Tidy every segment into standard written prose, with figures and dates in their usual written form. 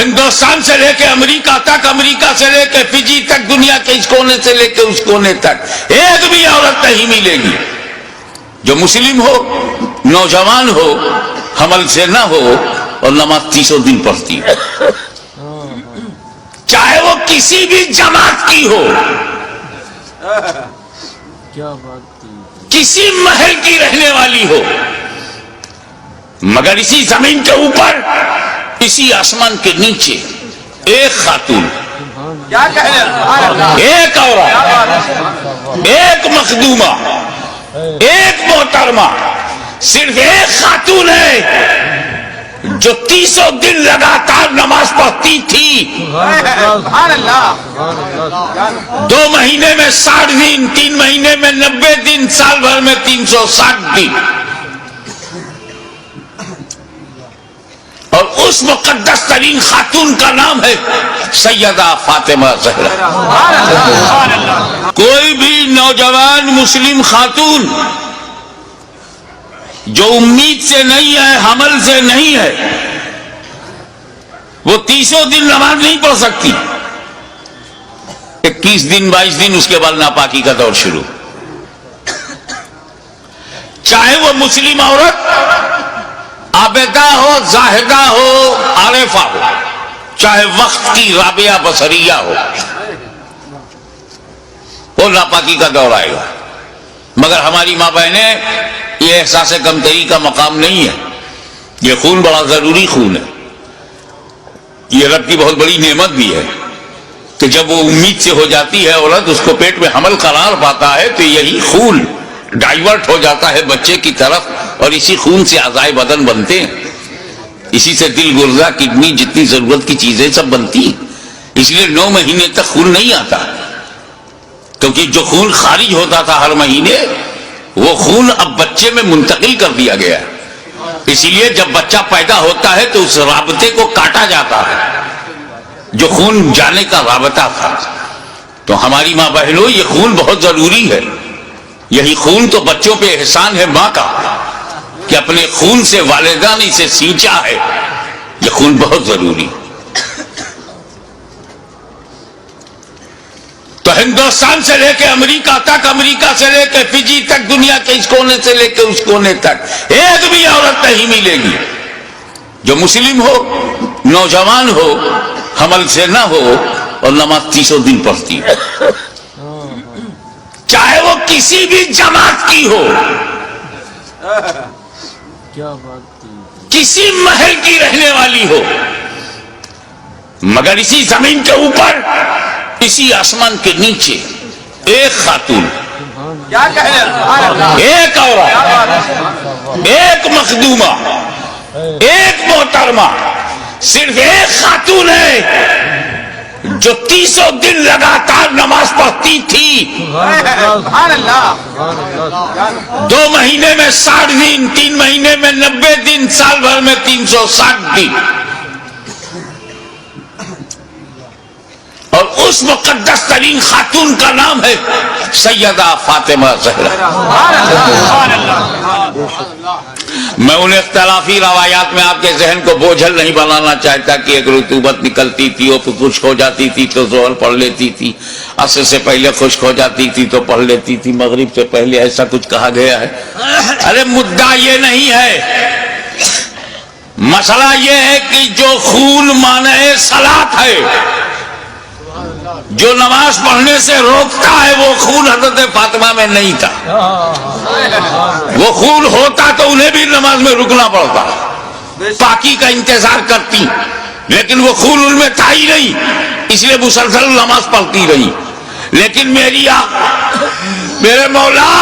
ہندوستان سے لے کے امریکہ تک، امریکہ سے لے کے فجی تک، دنیا کے اس کونے سے لے کے اس کونے تک ایک بھی عورت نہیں ملے گی جو مسلم ہو، نوجوان ہو، حمل سے نہ ہو اور نماز 300 دن پڑھتی ہو، چاہے وہ کسی بھی جماعت کی ہو، کسی محل کی رہنے والی ہو، مگر اسی زمین کے اوپر، اسی آسمان کے نیچے ایک خاتون، ایک عورت، ایک مخدومہ، ایک محترمہ، صرف ایک خاتون ہے جو 300 دن لگاتار نماز پڑھتی تھی، 2 مہینے میں 60 دن، 3 مہینے میں 90 دن، سال بھر میں 360 دن، اور اس مقدس ترین خاتون کا نام ہے سیدہ فاطمہ زہرا۔ کوئی بھی نوجوان مسلم خاتون جو امید سے نہیں ہے، حمل سے نہیں ہے، وہ 300 دن نماز نہیں پڑھ سکتی۔ 21 دن 22 دن اس کے بعد ناپاکی کا دور شروع، چاہے وہ مسلم عورت عابدہ ہو، زاہدہ ہو، عارفہ ہو، چاہے وقت کی رابعہ بصریہ ہو، وہ ناپاکی کا دور آئے گا۔ مگر ہماری ماں بہنیں، یہ احساس کمتری کا مقام نہیں ہے، یہ خون بڑا ضروری خون ہے، یہ رب کی بہت بڑی نعمت بھی ہے کہ جب وہ امید سے ہو جاتی ہے عورت، اس کو پیٹ میں حمل قرار پاتا ہے تو یہی خون ڈائیورٹ ہو جاتا ہے بچے کی طرف، اور اسی خون سے اعضائے بدن بنتے ہیں، اسی سے دل، گردہ، کڈنی، جتنی ضرورت کی چیزیں سب بنتی ہیں۔ اس لیے 9 مہینے تک خون نہیں آتا، کیونکہ جو خون خارج ہوتا تھا ہر مہینے، وہ خون اب بچے میں منتقل کر دیا گیا ہے۔ اسی لیے جب بچہ پیدا ہوتا ہے تو اس رابطے کو کاٹا جاتا ہے جو خون جانے کا رابطہ تھا۔ تو ہماری ماں بہنوں، یہ خون بہت ضروری ہے، یہی خون تو بچوں پہ احسان ہے ماں کا کہ اپنے خون سے والدہ نے اسے سینچا ہے، یہ خون بہت ضروری۔ تو ہندوستان سے لے کے امریکہ تک، امریکہ سے لے کے فجی تک، دنیا کے اس کونے سے لے کے اس کونے تک ایک بھی عورت نہیں ملے گی جو مسلم ہو، نوجوان ہو، حمل سے نہ ہو اور نماز 300 دن پڑھتی ہو، چاہے وہ کسی بھی جماعت کی ہو، کسی محل کی رہنے والی ہو، مگر اسی زمین کے اوپر، اسی آسمان کے نیچے ایک خاتون، ایک عورت، ایک مخدومہ، ایک محترمہ، صرف ایک خاتون ہے جو 300 دن لگاتار نماز پڑھتی تھی، 2 مہینے میں 60 دن، 3 مہینے میں 90 دن، سال بھر میں 360 دن، اور اس مقدس ترین خاتون کا نام ہے سیدہ فاطمہ زہرا۔ میں ان اختلافی روایات میں آپ کے ذہن کو بوجھل نہیں بنانا چاہتا کہ ایک رطوبت نکلتی تھی اور پھر خشک ہو جاتی تھی تو ظہر پڑھ لیتی تھی، عصر سے پہلے خشک ہو جاتی تھی تو پڑھ لیتی تھی، مغرب سے پہلے، ایسا کچھ کہا گیا ہے۔ ارے مدعا یہ نہیں ہے، مسئلہ یہ ہے کہ جو خون مانع صلاۃ ہے، جو نماز پڑھنے سے روکتا ہے، وہ خون حضرت فاطمہ میں نہیں تھا۔ وہ خون ہوتا تو انہیں بھی نماز میں رکنا پڑتا، پاکی کا انتظار کرتی، لیکن وہ خون ان میں تھا ہی نہیں، اس لیے مسلسل نماز پڑھتی رہی۔ لیکن میرے مولا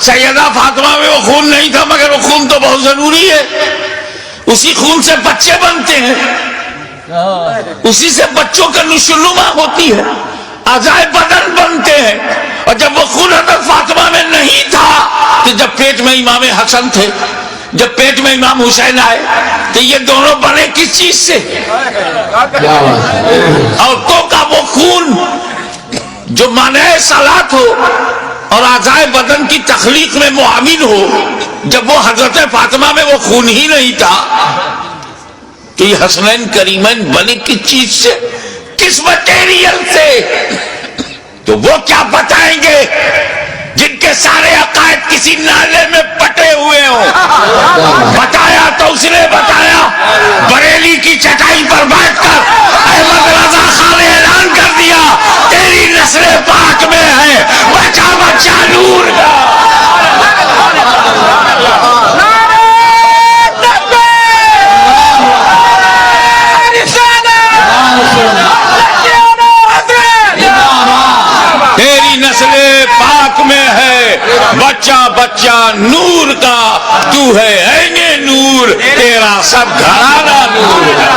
سیدہ فاطمہ میں وہ خون نہیں تھا، مگر وہ خون تو بہت ضروری ہے، اسی خون سے بچے بنتے ہیں، اسی سے بچوں کا نشوونما ہوتی ہے، اعضائے بدن بنتے ہیں، اور جب وہ خون حضرت فاطمہ میں نہیں تھا تو جب پیٹ میں امام حسن تھے، جب پیٹ میں امام حسین آئے تو یہ دونوں بنے کس چیز سے؟ عورتوں کا وہ خون جو مانع صلاۃ ہو اور اعضائے بدن کی تخلیق میں معاون ہو، جب وہ حضرت فاطمہ میں وہ خون ہی نہیں تھا تو یہ حسنین کریمین بنے کس چیز سے، کس مٹیریل سے؟ تو وہ کیا بتائیں گے جن کے سارے عقائد کسی نالے میں پٹے ہوئے ہوں؟ بتایا تو اس نے بتایا، بریلی کی چٹائی پر بیٹھ کر احمد رضا خان نے اعلان کر دیا تیری نسل پاک میں ہے بچہ بچہ نور کا۔ تیری نسل پاک میں ہے بچہ بچہ نور کا، تو ہے عین نور، تیرا سب گھرانہ نور کا۔